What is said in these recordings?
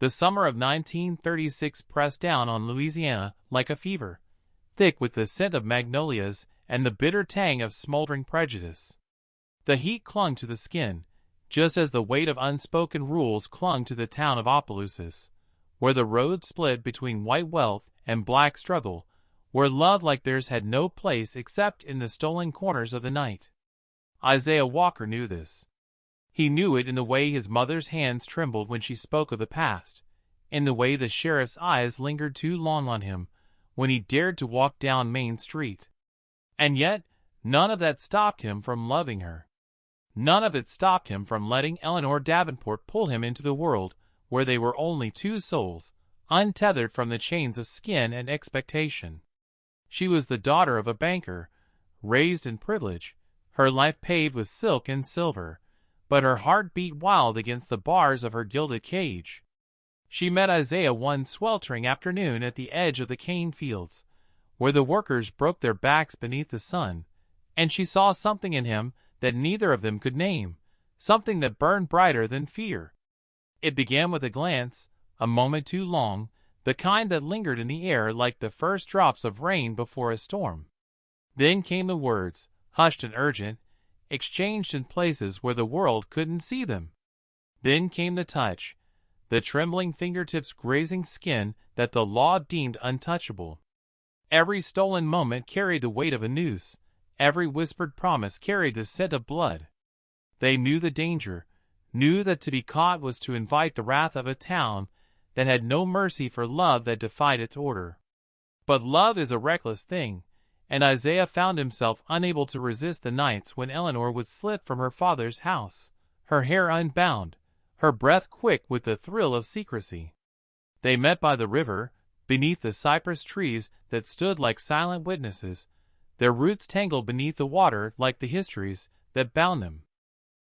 The summer of 1936 pressed down on Louisiana like a fever, thick with the scent of magnolias and the bitter tang of smoldering prejudice. The heat clung to the skin, just as the weight of unspoken rules clung to the town of Opelousas, where the road split between white wealth and black struggle, where love like theirs had no place except in the stolen corners of the night. Isaiah Walker knew this. He knew it in the way his mother's hands trembled when she spoke of the past, in the way the sheriff's eyes lingered too long on him when he dared to walk down Main Street. And yet, none of that stopped him from loving her. None of it stopped him from letting Eleanor Davenport pull him into the world where they were only two souls, untethered from the chains of skin and expectation. She was the daughter of a banker, raised in privilege, her life paved with silk and silver, but her heart beat wild against the bars of her gilded cage. She met Isaiah one sweltering afternoon at the edge of the cane fields, where the workers broke their backs beneath the sun, and she saw something in him that neither of them could name, something that burned brighter than fear. It began with a glance, a moment too long, the kind that lingered in the air like the first drops of rain before a storm. Then came the words, hushed and urgent, exchanged in places where the world couldn't see them. Then came the touch, the trembling fingertips grazing skin that the law deemed untouchable. Every stolen moment carried the weight of a noose, every whispered promise carried the scent of blood. They knew the danger, knew that to be caught was to invite the wrath of a town that had no mercy for love that defied its order. But love is a reckless thing, and Isaiah found himself unable to resist the nights when Eleanor would slip from her father's house, her hair unbound, her breath quick with the thrill of secrecy. They met by the river, beneath the cypress trees that stood like silent witnesses, their roots tangled beneath the water like the histories that bound them.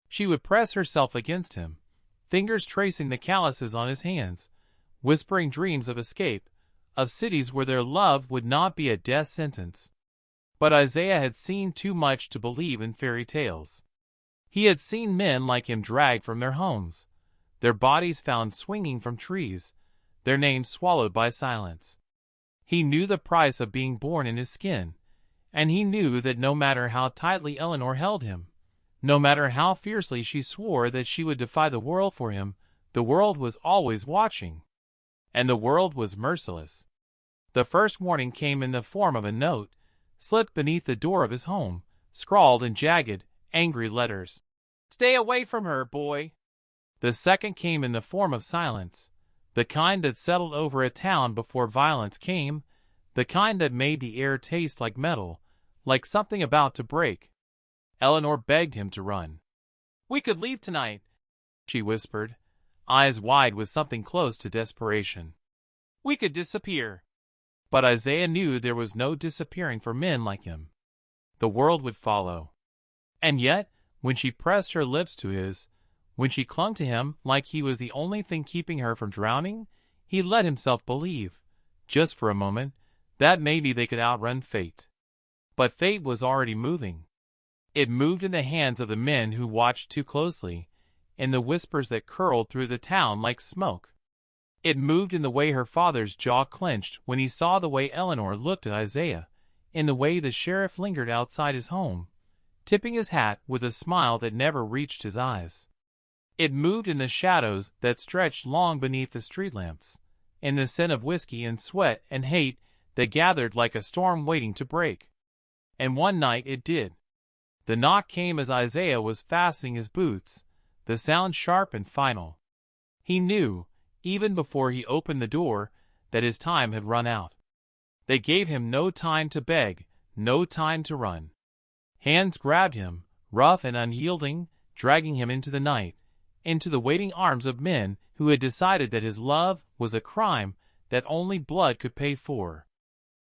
She would press herself against him, fingers tracing the calluses on his hands, whispering dreams of escape, of cities where their love would not be a death sentence. But Isaiah had seen too much to believe in fairy tales. He had seen men like him dragged from their homes, their bodies found swinging from trees, their names swallowed by silence. He knew the price of being born in his skin, and he knew that no matter how tightly Eleanor held him, no matter how fiercely she swore that she would defy the world for him, the world was always watching. And the world was merciless. The first warning came in the form of a note, slipped beneath the door of his home, scrawled in jagged, angry letters. "Stay away from her, boy." The second came in the form of silence, the kind that settled over a town before violence came, the kind that made the air taste like metal, like something about to break. Eleanor begged him to run. "We could leave tonight," she whispered, eyes wide with something close to desperation. "We could disappear." But Isaiah knew there was no disappearing for men like him. The world would follow. And yet, when she pressed her lips to his, when she clung to him like he was the only thing keeping her from drowning, he let himself believe, just for a moment, that maybe they could outrun fate. But fate was already moving. It moved in the hands of the men who watched too closely, in the whispers that curled through the town like smoke. It moved in the way her father's jaw clenched when he saw the way Eleanor looked at Isaiah, in the way the sheriff lingered outside his home, tipping his hat with a smile that never reached his eyes. It moved in the shadows that stretched long beneath the street lamps, in the scent of whiskey and sweat and hate that gathered like a storm waiting to break. And one night it did. The knock came as Isaiah was fastening his boots, the sound sharp and final. He knew, even before he opened the door, that his time had run out. They gave him no time to beg, no time to run. Hands grabbed him, rough and unyielding, dragging him into the night, into the waiting arms of men who had decided that his love was a crime that only blood could pay for.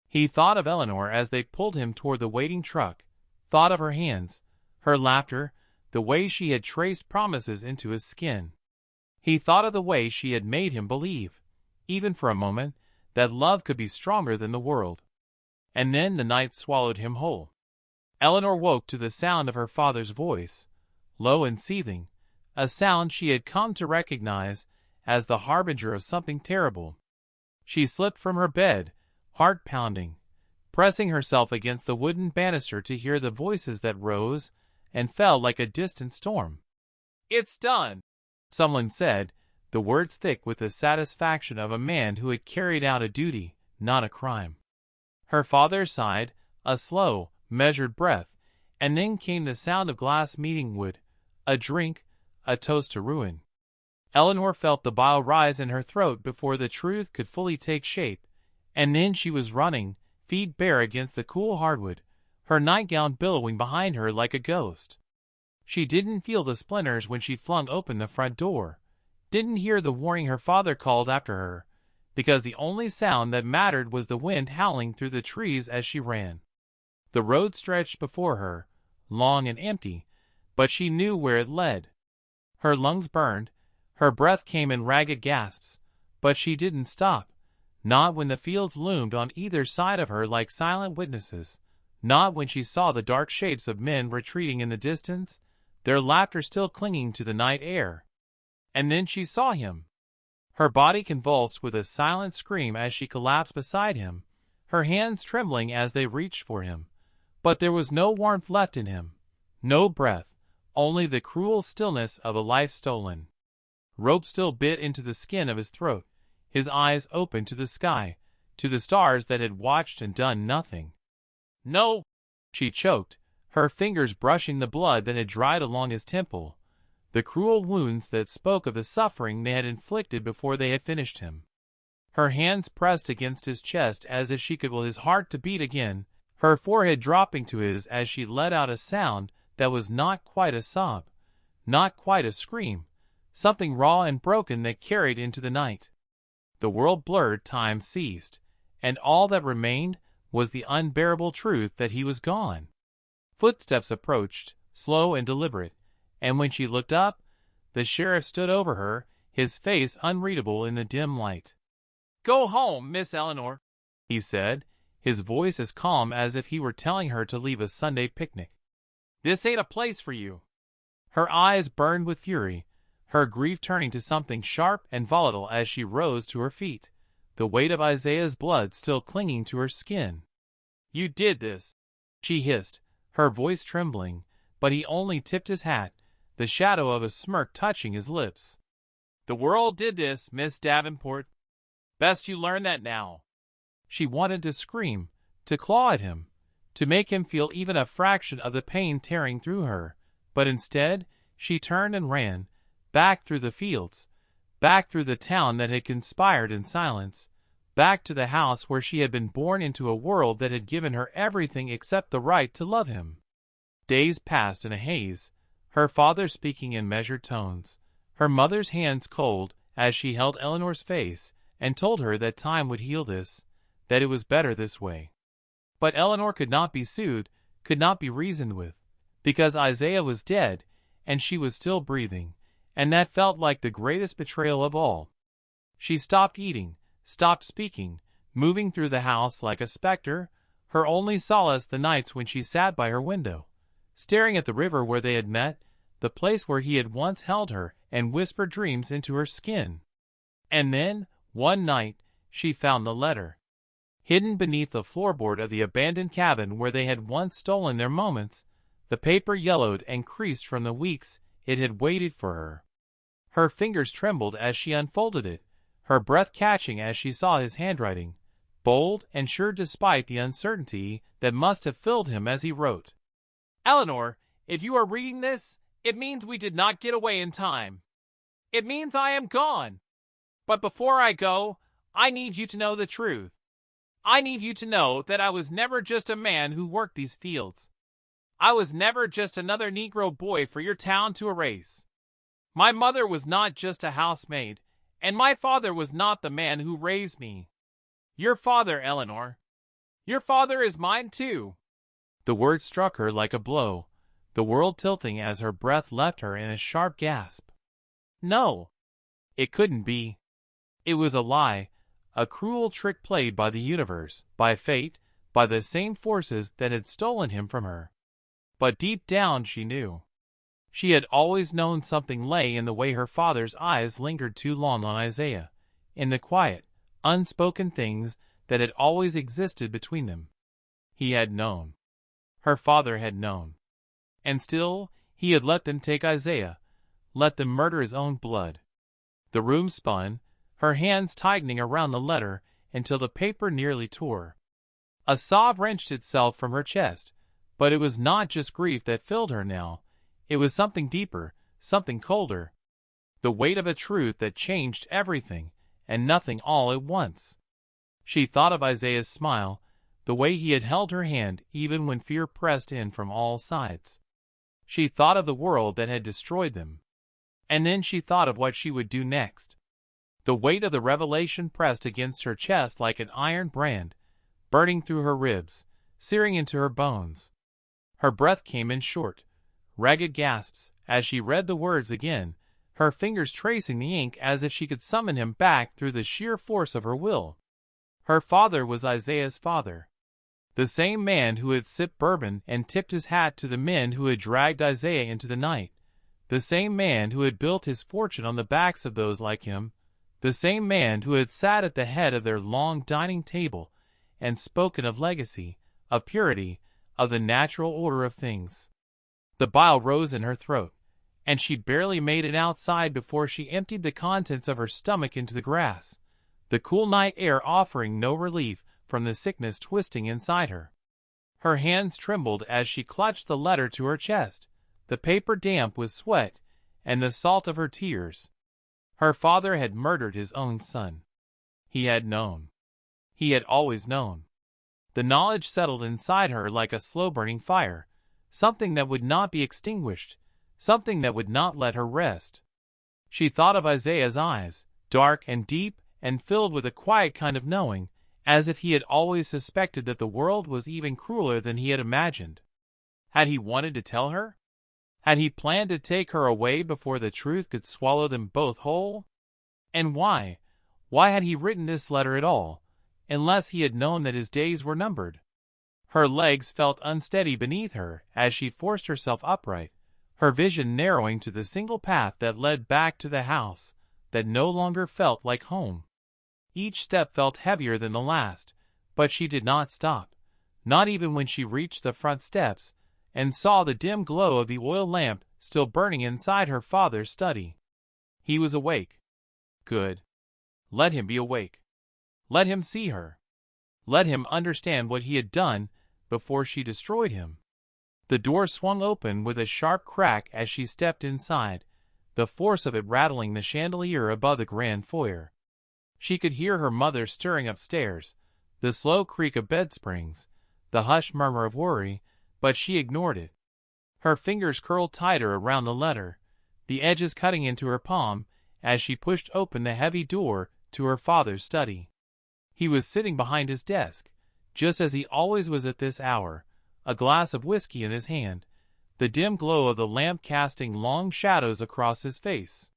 He thought of Eleanor as they pulled him toward the waiting truck, thought of her hands, her laughter, the way she had traced promises into his skin. He thought of the way she had made him believe, even for a moment, that love could be stronger than the world. And then the night swallowed him whole. Eleanor woke to the sound of her father's voice, low and seething, a sound she had come to recognize as the harbinger of something terrible. She slipped from her bed, heart pounding, pressing herself against the wooden banister to hear the voices that rose and fell like a distant storm. "It's done," someone said, the words thick with the satisfaction of a man who had carried out a duty, not a crime. Her father sighed, a slow, measured breath, and then came the sound of glass meeting wood, a drink, a toast to ruin. Eleanor felt the bile rise in her throat before the truth could fully take shape, and then she was running, feet bare against the cool hardwood, her nightgown billowing behind her like a ghost. She didn't feel the splinters when she flung open the front door, didn't hear the warning her father called after her, because the only sound that mattered was the wind howling through the trees as she ran. The road stretched before her, long and empty, but she knew where it led. Her lungs burned, her breath came in ragged gasps, but she didn't stop, not when the fields loomed on either side of her like silent witnesses, not when she saw the dark shapes of men retreating in the distance, their laughter still clinging to the night air. And then she saw him. Her body convulsed with a silent scream as she collapsed beside him, her hands trembling as they reached for him. But there was no warmth left in him, no breath, only the cruel stillness of a life stolen. Rope still bit into the skin of his throat, his eyes open to the sky, to the stars that had watched and done nothing. "No," she choked, her fingers brushing the blood that had dried along his temple, the cruel wounds that spoke of the suffering they had inflicted before they had finished him. Her hands pressed against his chest as if she could will his heart to beat again, her forehead dropping to his as she let out a sound that was not quite a sob, not quite a scream, something raw and broken that carried into the night. The world blurred, time ceased, and all that remained was the unbearable truth that he was gone. Footsteps approached, slow and deliberate, and when she looked up, the sheriff stood over her, his face unreadable in the dim light. "Go home, Miss Eleanor," he said, his voice as calm as if he were telling her to leave a Sunday picnic. "This ain't a place for you." Her eyes burned with fury, her grief turning to something sharp and volatile as she rose to her feet, the weight of Isaiah's blood still clinging to her skin. "You did this," she hissed, her voice trembling, but he only tipped his hat, the shadow of a smirk touching his lips. "The world did this, Miss Davenport. Best you learn that now." She wanted to scream, to claw at him, to make him feel even a fraction of the pain tearing through her, but instead, she turned and ran, back through the fields, back through the town that had conspired in silence, back to the house where she had been born into a world that had given her everything except the right to love him. Days passed in a haze, her father speaking in measured tones, her mother's hands cold as she held Eleanor's face and told her that time would heal this, that it was better this way. But Eleanor could not be soothed, could not be reasoned with, because Isaiah was dead and she was still breathing, and that felt like the greatest betrayal of all. She stopped eating, stopped speaking, moving through the house like a specter, her only solace the nights when she sat by her window, staring at the river where they had met, the place where he had once held her and whispered dreams into her skin. And then, one night, she found the letter. Hidden beneath the floorboard of the abandoned cabin where they had once stolen their moments, the paper yellowed and creased from the weeks it had waited for her. Her fingers trembled as she unfolded it, her breath catching as she saw his handwriting, bold and sure despite the uncertainty that must have filled him as he wrote. "Eleanor, if you are reading this, it means we did not get away in time. It means I am gone. But before I go, I need you to know the truth. I need you to know that I was never just a man who worked these fields. I was never just another Negro boy for your town to erase. My mother was not just a housemaid, and my father was not the man who raised me. Your father, Eleanor. Your father is mine too." The word struck her like a blow, the world tilting as her breath left her in a sharp gasp. No, it couldn't be. It was a lie, a cruel trick played by the universe, by fate, by the same forces that had stolen him from her. But deep down she knew. She had always known something lay in the way her father's eyes lingered too long on Isaiah, in the quiet, unspoken things that had always existed between them. He had known. Her father had known. And still, he had let them take Isaiah, let them murder his own blood. The room spun, her hands tightening around the letter until the paper nearly tore. A sob wrenched itself from her chest, but it was not just grief that filled her now. It was something deeper, something colder. The weight of a truth that changed everything, and nothing all at once. She thought of Isaiah's smile, the way he had held her hand even when fear pressed in from all sides. She thought of the world that had destroyed them. And then she thought of what she would do next. The weight of the revelation pressed against her chest like an iron brand, burning through her ribs, searing into her bones. Her breath came in short, ragged gasps as she read the words again, her fingers tracing the ink as if she could summon him back through the sheer force of her will. Her father was Isaiah's father. The same man who had sipped bourbon and tipped his hat to the men who had dragged Isaiah into the night. The same man who had built his fortune on the backs of those like him. The same man who had sat at the head of their long dining table and spoken of legacy, of purity, of the natural order of things. The bile rose in her throat, and she barely made it outside before she emptied the contents of her stomach into the grass, the cool night air offering no relief from the sickness twisting inside her. Her hands trembled as she clutched the letter to her chest, the paper damp with sweat and the salt of her tears. Her father had murdered his own son. He had known. He had always known. The knowledge settled inside her like a slow-burning fire, something that would not be extinguished, something that would not let her rest. She thought of Isaiah's eyes, dark and deep and filled with a quiet kind of knowing, as if he had always suspected that the world was even crueler than he had imagined. Had he wanted to tell her? Had he planned to take her away before the truth could swallow them both whole? And why? Why had he written this letter at all, unless he had known that his days were numbered? Her legs felt unsteady beneath her as she forced herself upright, her vision narrowing to the single path that led back to the house that no longer felt like home. Each step felt heavier than the last, but she did not stop, not even when she reached the front steps and saw the dim glow of the oil lamp still burning inside her father's study. He was awake. Good. Let him be awake. Let him see her. Let him understand what he had done before she destroyed him. The door swung open with a sharp crack as she stepped inside, the force of it rattling the chandelier above the grand foyer. She could hear her mother stirring upstairs, the slow creak of bed springs, the hushed murmur of worry, but she ignored it. Her fingers curled tighter around the letter, the edges cutting into her palm as she pushed open the heavy door to her father's study. He was sitting behind his desk, just as he always was at this hour, a glass of whiskey in his hand, the dim glow of the lamp casting long shadows across his face.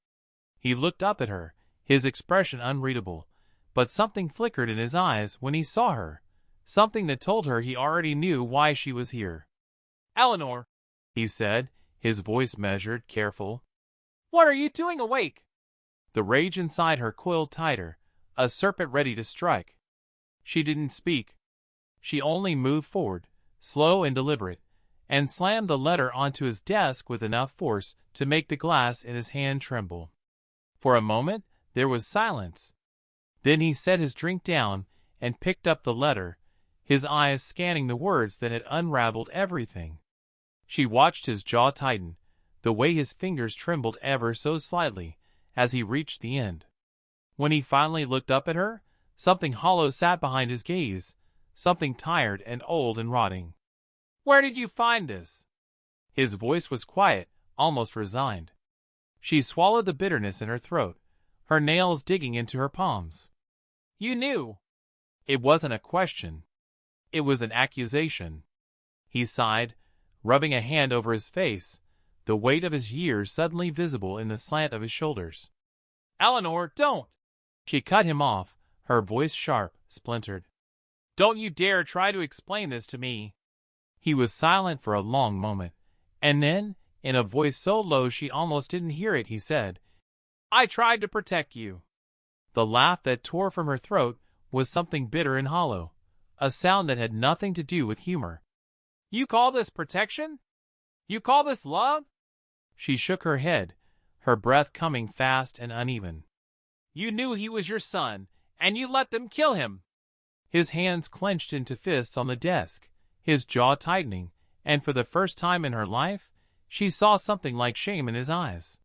He looked up at her, his expression unreadable, but something flickered in his eyes when he saw her, something that told her he already knew why she was here. "Eleanor," he said, his voice measured, careful. "What are you doing awake?" The rage inside her coiled tighter, a serpent ready to strike. She didn't speak. She only moved forward, slow and deliberate, and slammed the letter onto his desk with enough force to make the glass in his hand tremble. For a moment, there was silence. Then he set his drink down and picked up the letter, his eyes scanning the words that had unraveled everything. She watched his jaw tighten, the way his fingers trembled ever so slightly as he reached the end. When he finally looked up at her, something hollow sat behind his gaze, something tired and old and rotting. "Where did you find this?" His voice was quiet, almost resigned. She swallowed the bitterness in her throat, her nails digging into her palms. "You knew." It wasn't a question. It was an accusation. He sighed, rubbing a hand over his face, the weight of his years suddenly visible in the slant of his shoulders. "Eleanor, don't!" She cut him off, her voice sharp, splintered. "Don't you dare try to explain this to me." He was silent for a long moment, and then, In a voice so low she almost didn't hear it, he said, "I tried to protect you." The laugh that tore from her throat was something bitter and hollow, a sound that had nothing to do with humor. "You call this protection? You call this love?" She shook her head, her breath coming fast and uneven. "You knew he was your son, and you let them kill him." His hands clenched into fists on the desk, his jaw tightening, and for the first time in her life, she saw something like shame in his eyes.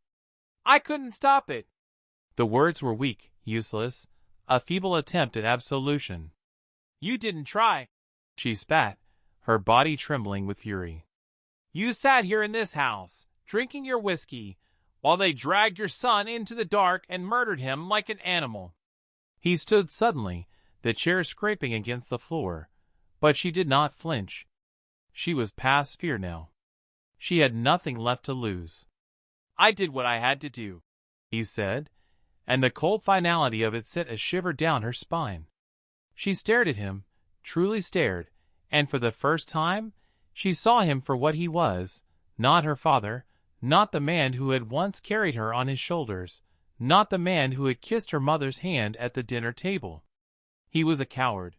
"I couldn't stop it." The words were weak, useless, a feeble attempt at absolution. "You didn't try," she spat, her body trembling with fury. "You sat here in this house, drinking your whiskey, while they dragged your son into the dark and murdered him like an animal." He stood suddenly, the chair scraping against the floor, but she did not flinch. She was past fear now. She had nothing left to lose. "I did what I had to do," he said, and the cold finality of it sent a shiver down her spine. She stared at him, truly stared, and for the first time, she saw him for what he was, not her father, not the man who had once carried her on his shoulders, not the man who had kissed her mother's hand at the dinner table. He was a coward,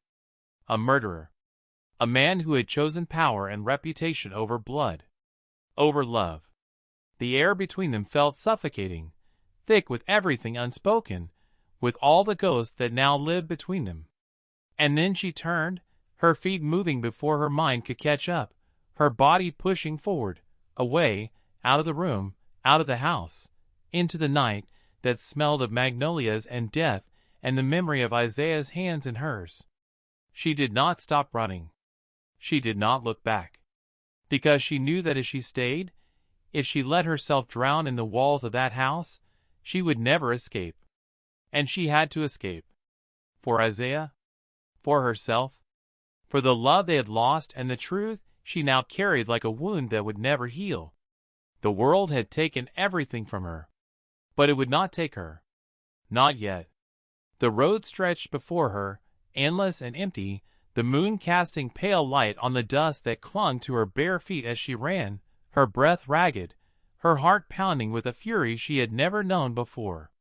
a murderer, a man who had chosen power and reputation over blood, over love. The air between them felt suffocating, thick with everything unspoken, with all the ghosts that now lived between them. And then she turned, her feet moving before her mind could catch up, her body pushing forward, away, out of the room, out of the house, into the night that smelled of magnolias and death and the memory of Isaiah's hands in hers. She did not stop running. She did not look back. Because she knew that if she stayed, if she let herself drown in the walls of that house, she would never escape. And she had to escape. For Isaiah? For herself? For the love they had lost and the truth she now carried like a wound that would never heal. The world had taken everything from her. But it would not take her. Not yet. The road stretched before her, endless and empty, the moon casting pale light on the dust that clung to her bare feet as she ran, her breath ragged, her heart pounding with a fury she had never known before.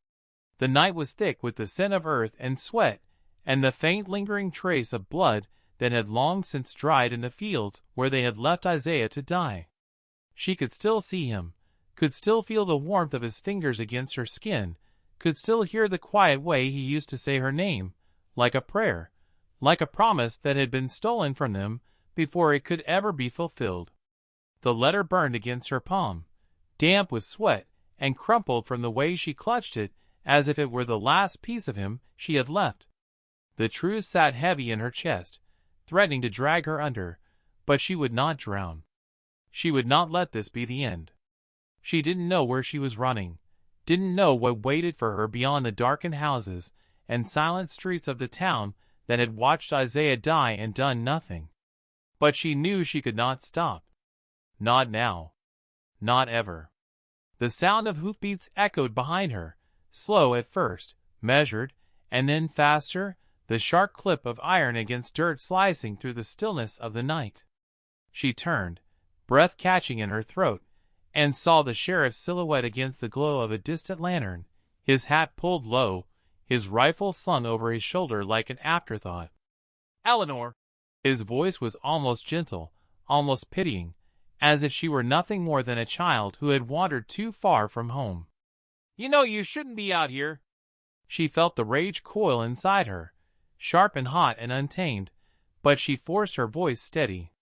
The night was thick with the scent of earth and sweat, and the faint lingering trace of blood that had long since dried in the fields where they had left Isaiah to die. She could still see him, could still feel the warmth of his fingers against her skin, could still hear the quiet way he used to say her name, like a prayer, like a promise that had been stolen from them before it could ever be fulfilled. The letter burned against her palm, damp with sweat, and crumpled from the way she clutched it as if it were the last piece of him she had left. The truth sat heavy in her chest, threatening to drag her under, but she would not drown. She would not let this be the end. She didn't know where she was running, didn't know what waited for her beyond the darkened houses and silent streets of the town that had watched Isaiah die and done nothing. But she knew she could not stop. Not now. Not ever. The sound of hoofbeats echoed behind her, slow at first, measured, and then faster, the sharp clip of iron against dirt slicing through the stillness of the night. She turned, breath catching in her throat, and saw the sheriff's silhouette against the glow of a distant lantern, his hat pulled low, his rifle slung over his shoulder like an afterthought. "Eleanor!" His voice was almost gentle, almost pitying, as if she were nothing more than a child who had wandered too far from home. "You know you shouldn't be out here." She felt the rage coil inside her, sharp and hot and untamed, but she forced her voice steady.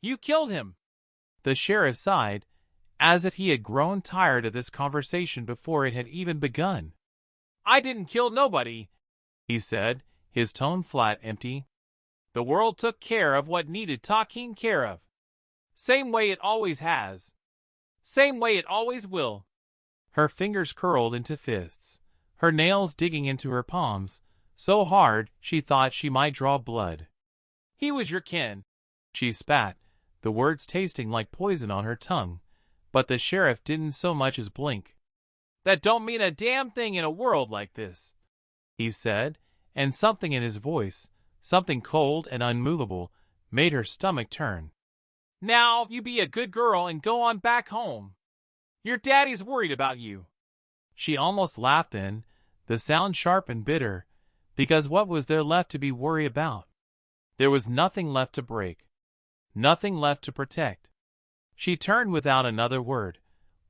"You killed him." The sheriff sighed, as if he had grown tired of this conversation before it had even begun. "I didn't kill nobody," he said, his tone flat, empty. "The world took care of what needed taking care of. Same way it always has. Same way it always will." Her fingers curled into fists, her nails digging into her palms, so hard she thought she might draw blood. "He was your kin," she spat, the words tasting like poison on her tongue, but the sheriff didn't so much as blink. "That don't mean a damn thing in a world like this," he said, and something in his voice, something cold and unmovable, made her stomach turn. "Now you be a good girl and go on back home." Your daddy's worried about you." She almost laughed then, the sound sharp and bitter, because what was there left to be worried about? There was nothing left to break, nothing left to protect. She turned without another word,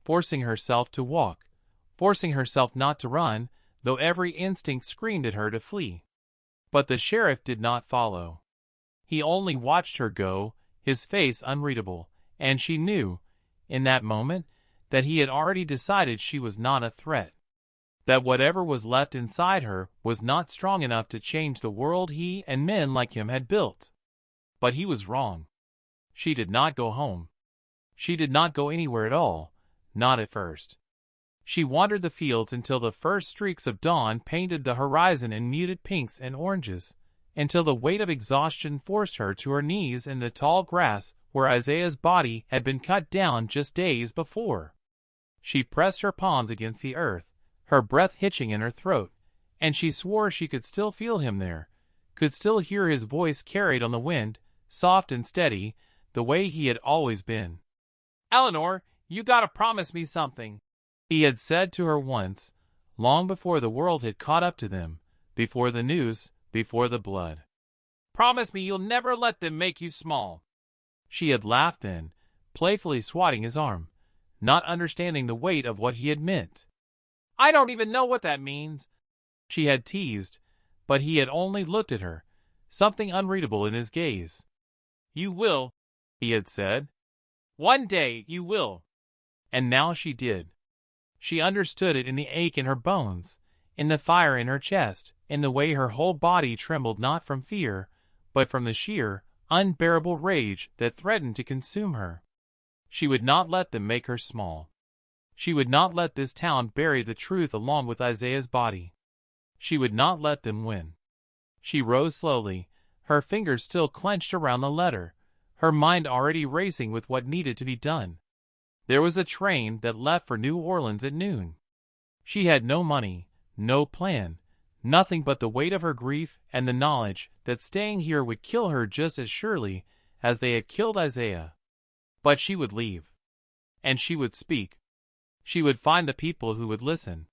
forcing herself to walk, forcing herself not to run, though every instinct screamed at her to flee. But the sheriff did not follow. He only watched her go, his face unreadable, and she knew, in that moment, that he had already decided she was not a threat. That whatever was left inside her was not strong enough to change the world he and men like him had built. But he was wrong. She did not go home. She did not go anywhere at all, not at first. She wandered the fields until the first streaks of dawn painted the horizon in muted pinks and oranges, until the weight of exhaustion forced her to her knees in the tall grass where Isaiah's body had been cut down just days before. She pressed her palms against the earth, her breath hitching in her throat, and she swore she could still feel him there, could still hear his voice carried on the wind, soft and steady, the way he had always been. "Eleanor, you gotta promise me something," he had said to her once, long before the world had caught up to them, before the news, before the blood. "Promise me you'll never let them make you small." She had laughed then, playfully swatting his arm, not understanding the weight of what he had meant. "I don't even know what that means," she had teased, but he had only looked at her, something unreadable in his gaze. "You will," he had said. "One day you will." And now she did. She understood it in the ache in her bones, in the fire in her chest, in the way her whole body trembled not from fear, but from the sheer, unbearable rage that threatened to consume her. She would not let them make her small. She would not let this town bury the truth along with Isaiah's body. She would not let them win. She rose slowly, her fingers still clenched around the letter, her mind already racing with what needed to be done. There was a train that left for New Orleans at noon. She had no money, no plan, nothing but the weight of her grief and the knowledge that staying here would kill her just as surely as they had killed Isaiah. But she would leave. And she would speak. She would find the people who would listen.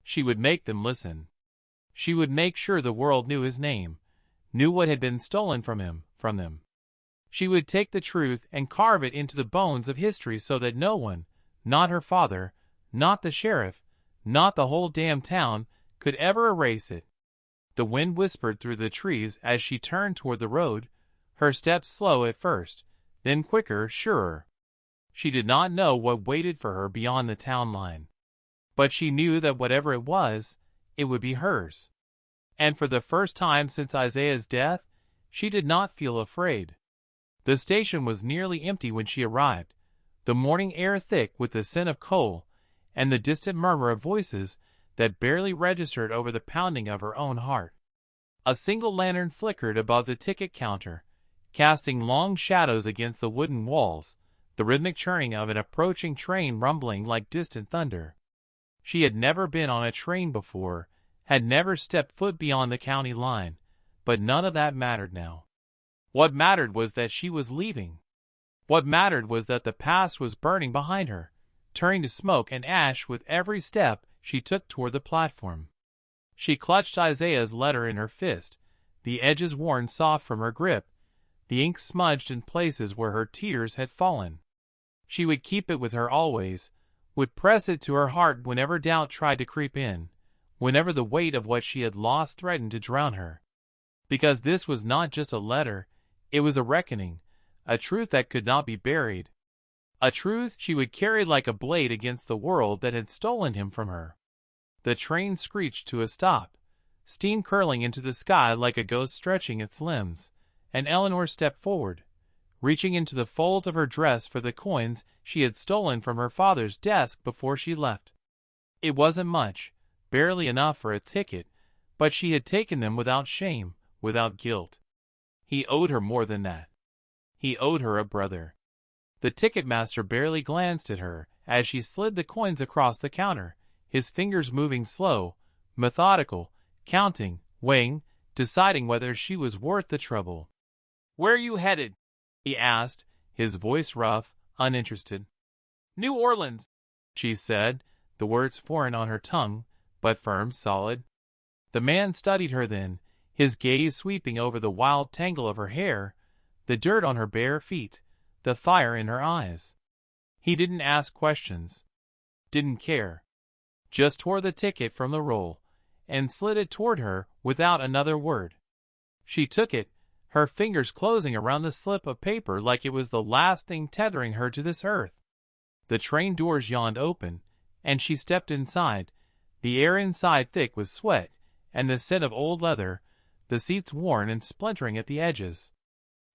She would make them listen. She would make sure the world knew his name, knew what had been stolen from him, from them. She would take the truth and carve it into the bones of history so that no one, not her father, not the sheriff, not the whole damn town, could ever erase it. The wind whispered through the trees as she turned toward the road, her steps slow at first, then quicker, surer. She did not know what waited for her beyond the town line. But she knew that whatever it was, it would be hers. And for the first time since Isaiah's death, she did not feel afraid. The station was nearly empty when she arrived, the morning air thick with the scent of coal, and the distant murmur of voices that barely registered over the pounding of her own heart. A single lantern flickered above the ticket counter, casting long shadows against the wooden walls, the rhythmic churning of an approaching train rumbling like distant thunder. She had never been on a train before, had never stepped foot beyond the county line, but none of that mattered now. What mattered was that she was leaving. What mattered was that the past was burning behind her, turning to smoke and ash with every step she took toward the platform. She clutched Isaiah's letter in her fist, the edges worn soft from her grip, the ink smudged in places where her tears had fallen. She would keep it with her always, would press it to her heart whenever doubt tried to creep in, whenever the weight of what she had lost threatened to drown her. Because this was not just a letter, it was a reckoning, a truth that could not be buried. A truth she would carry like a blade against the world that had stolen him from her. The train screeched to a stop, steam curling into the sky like a ghost stretching its limbs, and Eleanor stepped forward, reaching into the folds of her dress for the coins she had stolen from her father's desk before she left. It wasn't much, barely enough for a ticket, but she had taken them without shame, without guilt. He owed her more than that. He owed her a brother. The ticketmaster barely glanced at her as she slid the coins across the counter, his fingers moving slow, methodical, counting, weighing, deciding whether she was worth the trouble. "Where are you headed?" he asked, his voice rough, uninterested. "New Orleans," she said, the words foreign on her tongue, but firm, solid. The man studied her then, his gaze sweeping over the wild tangle of her hair, the dirt on her bare feet, the fire in her eyes. He didn't ask questions. Didn't care. Just tore the ticket from the roll, and slid it toward her without another word. She took it, her fingers closing around the slip of paper like it was the last thing tethering her to this earth. The train doors yawned open, and she stepped inside, the air inside thick with sweat and the scent of old leather, the seats worn and splintering at the edges.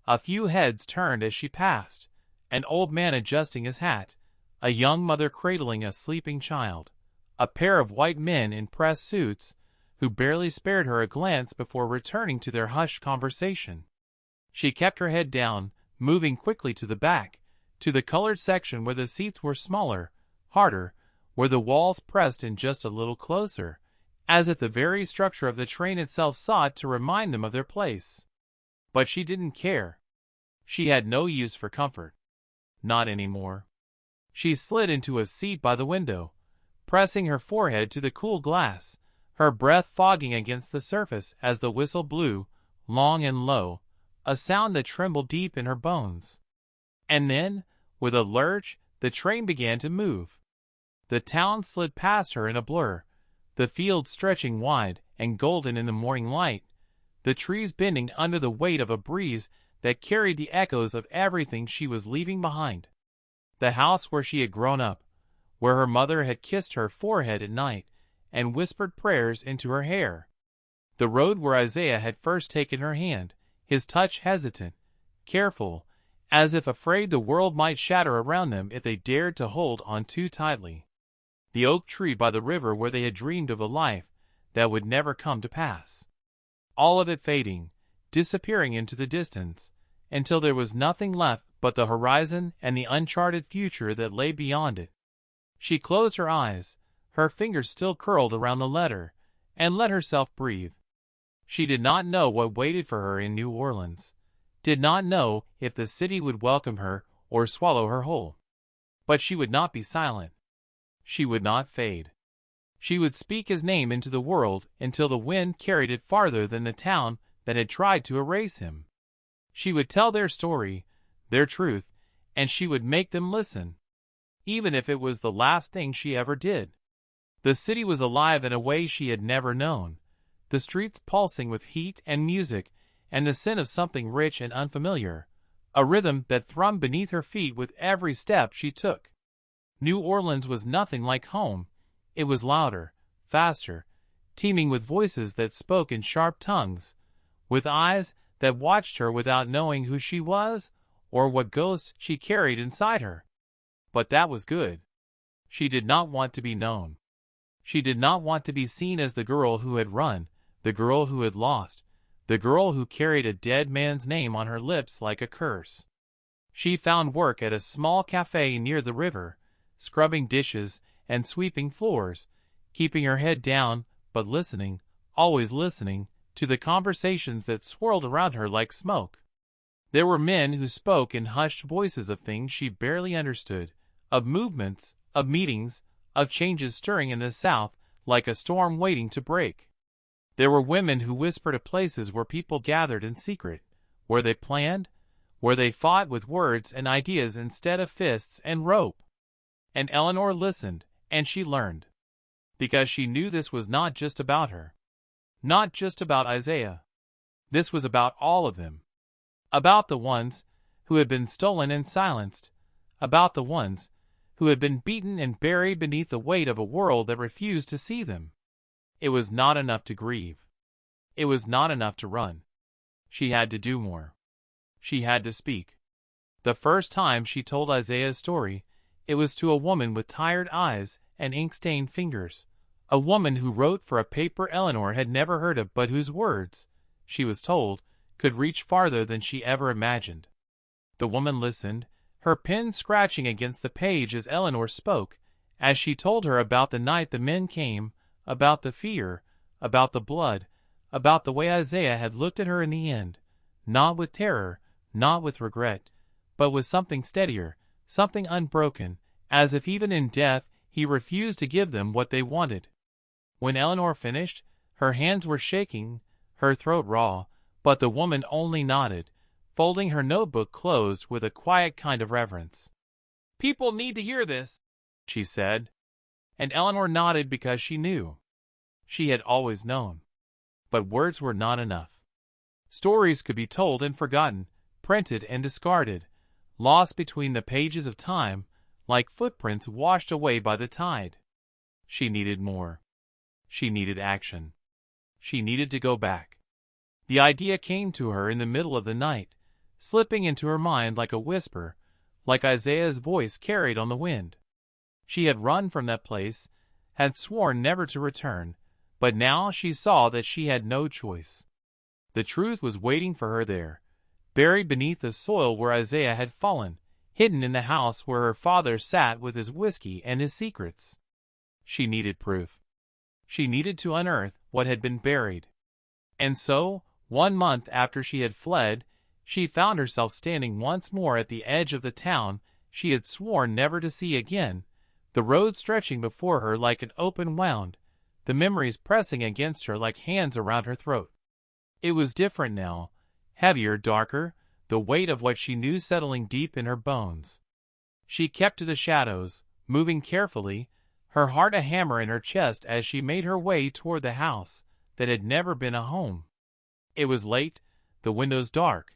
A few heads turned as she passed, an old man adjusting his hat, a young mother cradling a sleeping child, a pair of white men in press suits, who barely spared her a glance before returning to their hushed conversation. She kept her head down, moving quickly to the back, to the colored section where the seats were smaller, harder, where the walls pressed in just a little closer, as if the very structure of the train itself sought to remind them of their place. But she didn't care. She had no use for comfort. Not anymore. She slid into a seat by the window, pressing her forehead to the cool glass, her breath fogging against the surface as the whistle blew, long and low, a sound that trembled deep in her bones. And then, with a lurch, the train began to move. The town slid past her in a blur, the fields stretching wide and golden in the morning light, the trees bending under the weight of a breeze that carried the echoes of everything she was leaving behind. The house where she had grown up, where her mother had kissed her forehead at night and whispered prayers into her hair. The road where Isaiah had first taken her hand, his touch hesitant, careful, as if afraid the world might shatter around them if they dared to hold on too tightly. The oak tree by the river where they had dreamed of a life that would never come to pass. All of it fading, disappearing into the distance, until there was nothing left but the horizon and the uncharted future that lay beyond it. She closed her eyes, her fingers still curled around the letter, and let herself breathe. She did not know what waited for her in New Orleans, did not know if the city would welcome her or swallow her whole. But she would not be silent. She would not fade. She would speak his name into the world until the wind carried it farther than the town that had tried to erase him. She would tell their story, their truth, and she would make them listen, even if it was the last thing she ever did. The city was alive in a way she had never known, the streets pulsing with heat and music and the scent of something rich and unfamiliar, a rhythm that thrummed beneath her feet with every step she took. New Orleans was nothing like home. It was louder, faster, teeming with voices that spoke in sharp tongues, with eyes that watched her without knowing who she was or what ghosts she carried inside her. But that was good. She did not want to be known. She did not want to be seen as the girl who had run, the girl who had lost, the girl who carried a dead man's name on her lips like a curse. She found work at a small cafe near the river, scrubbing dishes and sweeping floors, keeping her head down, but listening, always listening, to the conversations that swirled around her like smoke. There were men who spoke in hushed voices of things she barely understood, of movements, of meetings, of changes stirring in the South like a storm waiting to break. There were women who whispered of places where people gathered in secret, where they planned, where they fought with words and ideas instead of fists and rope. And Eleanor listened, and she learned. Because she knew this was not just about her. Not just about Isaiah. This was about all of them. About the ones who had been stolen and silenced. About the ones who had been beaten and buried beneath the weight of a world that refused to see them. It was not enough to grieve. It was not enough to run. She had to do more. She had to speak. The first time she told Isaiah's story, it was to a woman with tired eyes and ink-stained fingers, a woman who wrote for a paper Eleanor had never heard of but whose words, she was told, could reach farther than she ever imagined. The woman listened, her pen scratching against the page as Eleanor spoke, as she told her about the night the men came, about the fear, about the blood, about the way Isaiah had looked at her in the end, not with terror, not with regret, but with something steadier, something unbroken, as if even in death he refused to give them what they wanted. When Eleanor finished, her hands were shaking, her throat raw, but the woman only nodded, folding her notebook closed with a quiet kind of reverence. "People need to hear this," she said. And Eleanor nodded because she knew. She had always known. But words were not enough. Stories could be told and forgotten, printed and discarded, lost between the pages of time, like footprints washed away by the tide. She needed more. She needed action. She needed to go back. The idea came to her in the middle of the night, slipping into her mind like a whisper, like Isaiah's voice carried on the wind. She had run from that place, had sworn never to return, but now she saw that she had no choice. The truth was waiting for her there, buried beneath the soil where Isaiah had fallen, hidden in the house where her father sat with his whiskey and his secrets. She needed proof. She needed to unearth what had been buried. And so, 1 month after she had fled, she found herself standing once more at the edge of the town she had sworn never to see again, the road stretching before her like an open wound, the memories pressing against her like hands around her throat. It was different now, heavier, darker, the weight of what she knew settling deep in her bones. She kept to the shadows, moving carefully, her heart a hammer in her chest as she made her way toward the house that had never been a home. It was late, the windows dark,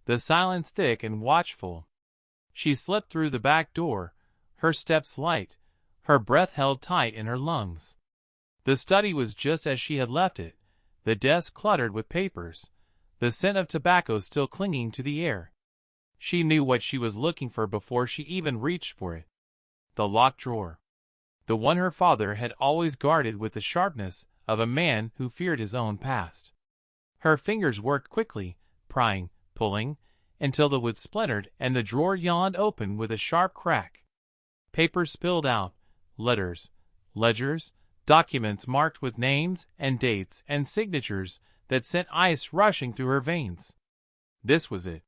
the silence thick and watchful. She slipped through the back door, her steps light, her breath held tight in her lungs. The study was just as she had left it, the desk cluttered with papers, the scent of tobacco still clinging to the air. She knew what she was looking for before she even reached for it. The locked drawer. The one her father had always guarded with the sharpness of a man who feared his own past. Her fingers worked quickly, prying, pulling, until the wood splintered and the drawer yawned open with a sharp crack. Papers spilled out, letters, ledgers, documents marked with names and dates and signatures that sent ice rushing through her veins. This was it.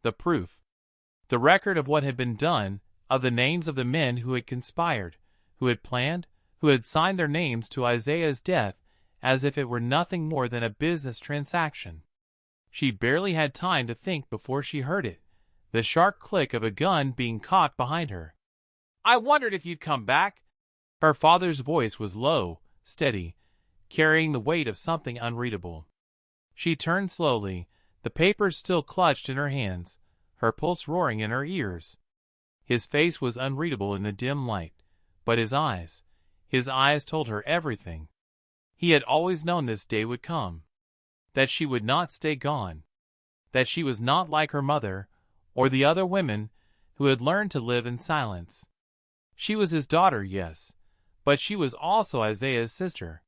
The proof. The record of what had been done, of the names of the men who had conspired, who had planned, who had signed their names to Isaiah's death as if it were nothing more than a business transaction. She barely had time to think before she heard it, the sharp click of a gun being cocked behind her. "I wondered if you'd come back." Her father's voice was low, steady, carrying the weight of something unreadable. She turned slowly, the papers still clutched in her hands, her pulse roaring in her ears. His face was unreadable in the dim light, but his eyes told her everything. He had always known this day would come, that she would not stay gone, that she was not like her mother or the other women who had learned to live in silence. She was his daughter, yes, but she was also Isaiah's sister,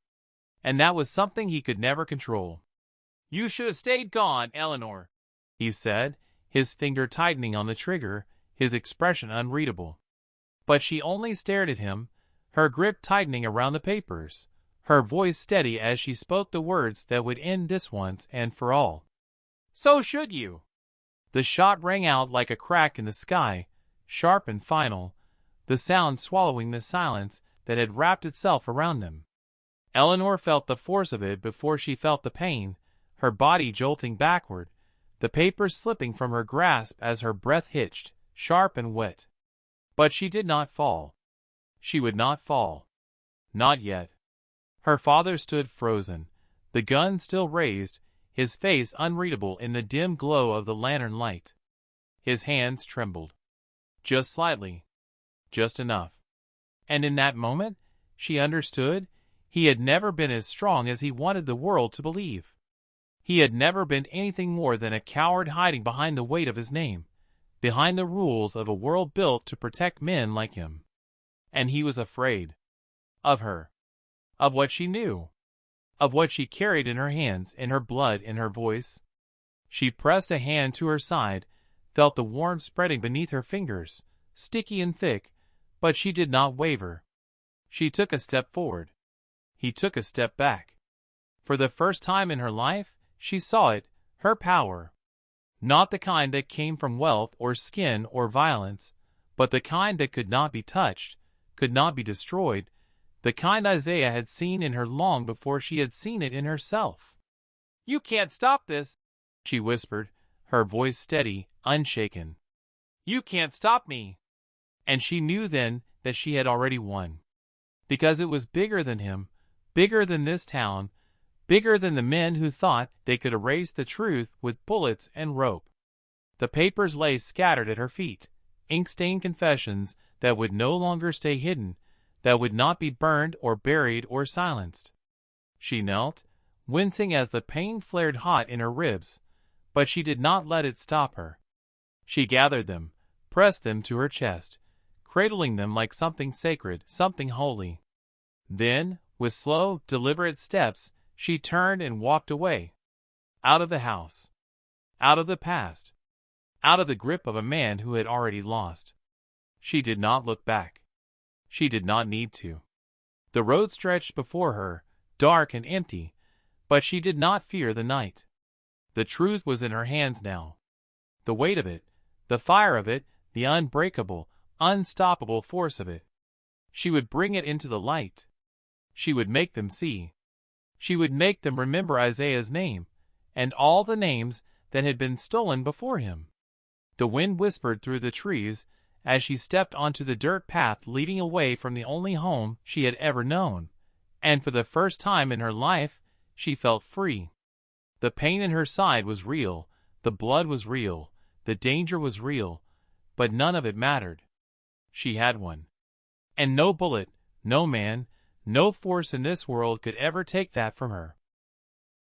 and that was something he could never control. "You should have stayed gone, Eleanor," he said, his finger tightening on the trigger, his expression unreadable. But she only stared at him, her grip tightening around the papers, her voice steady as she spoke the words that would end this once and for all. "So should you." The shot rang out like a crack in the sky, sharp and final, the sound swallowing the silence that had wrapped itself around them. Eleanor felt the force of it before she felt the pain, her body jolting backward, the papers slipping from her grasp as her breath hitched, sharp and wet. But she did not fall. She would not fall. Not yet. Her father stood frozen, the gun still raised, his face unreadable in the dim glow of the lantern light. His hands trembled. Just slightly. Just enough. And in that moment, she understood, he had never been as strong as he wanted the world to believe. He had never been anything more than a coward hiding behind the weight of his name, behind the rules of a world built to protect men like him. And he was afraid. Of her. Of what she knew. Of what she carried in her hands, in her blood, in her voice. She pressed a hand to her side, felt the warmth spreading beneath her fingers, sticky and thick, but she did not waver. She took a step forward. He took a step back. For the first time in her life, she saw it, her power. Not the kind that came from wealth or skin or violence, but the kind that could not be touched, could not be destroyed, the kind Isaiah had seen in her long before she had seen it in herself. "You can't stop this," she whispered, her voice steady, unshaken. "You can't stop me." And she knew then that she had already won. Because it was bigger than him, bigger than this town, bigger than the men who thought they could erase the truth with bullets and rope. The papers lay scattered at her feet, ink-stained confessions that would no longer stay hidden, that would not be burned or buried or silenced. She knelt, wincing as the pain flared hot in her ribs, but she did not let it stop her. She gathered them, pressed them to her chest, cradling them like something sacred, something holy. Then, with slow, deliberate steps, she turned and walked away. Out of the house. Out of the past. Out of the grip of a man who had already lost. She did not look back. She did not need to. The road stretched before her, dark and empty, but she did not fear the night. The truth was in her hands now. The weight of it, the fire of it, the unbreakable, unstoppable force of it. She would bring it into the light. She would make them see. She would make them remember Isaiah's name, and all the names that had been stolen before him. The wind whispered through the trees as she stepped onto the dirt path leading away from the only home she had ever known, and for the first time in her life she felt free. The pain in her side was real, the blood was real, the danger was real, but none of it mattered. She had won. And no bullet, no man, no force in this world could ever take that from her.